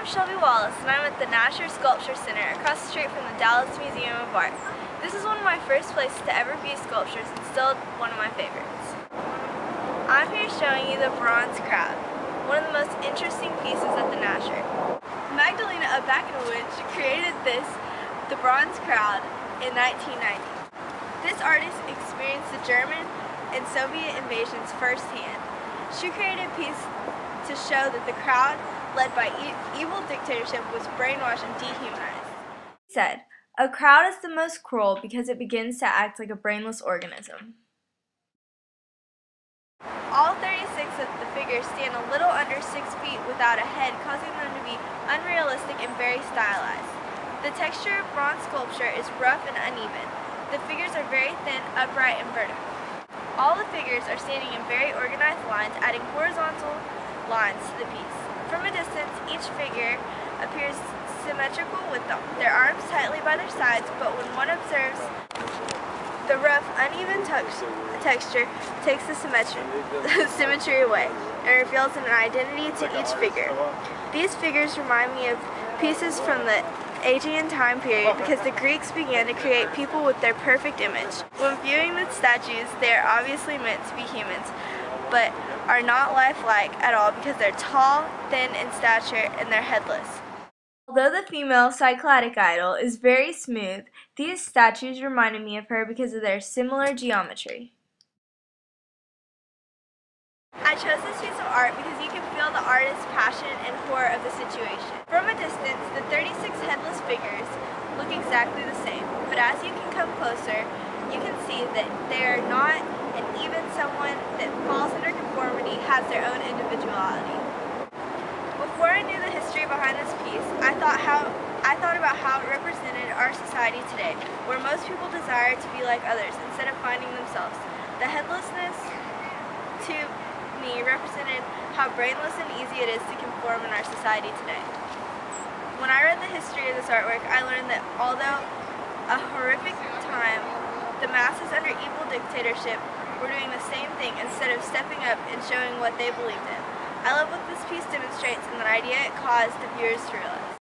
Shelby Wallace, and I'm at the Nasher Sculpture Center across the street from the Dallas Museum of Art. This is one of my first places to ever view sculptures and still one of my favorites. I'm here showing you the Bronze Crowd, one of the most interesting pieces at the Nasher. Magdalena Abakanowicz created the Bronze Crowd, in 1990. This artist experienced the German and Soviet invasions firsthand. She created a piece to show that the crowd, led by evil dictatorship, was brainwashed and dehumanized. He said, "A crowd is the most cruel because it begins to act like a brainless organism." All 36 of the figures stand a little under 6 feet without a head, causing them to be unrealistic and very stylized. The texture of bronze sculpture is rough and uneven. The figures are very thin, upright, and vertical. All the figures are standing in very organized lines, adding horizontal lines to the piece. From a distance, each figure appears symmetrical with their arms tightly by their sides, but when one observes the rough, uneven texture takes the symmetry away and reveals an identity to each figure. These figures remind me of pieces from the Aegean time period because the Greeks began to create people with their perfect image. When viewing the statues, they are obviously meant to be humans, but are not lifelike at all because they're tall, thin in stature, and they're headless. Although the female Cycladic idol is very smooth, these statues reminded me of her because of their similar geometry. I chose this piece of art because you can feel the artist's passion and horror of the situation. From a distance, the 36 headless figures look exactly the same, but as you can come closer, you can see that they are not, and even someone that falls under conformity has their own individuality. Before I knew the history behind this piece, I thought about how it represented our society today, where most people desire to be like others instead of finding themselves. The headlessness, to me, represented how brainless and easy it is to conform in our society today. When I read the history of this artwork, I learned that although a horrific time, the masses under evil dictatorship were doing the same thing instead of stepping up and showing what they believed in. I love what this piece demonstrates and the idea it caused the viewers to realize.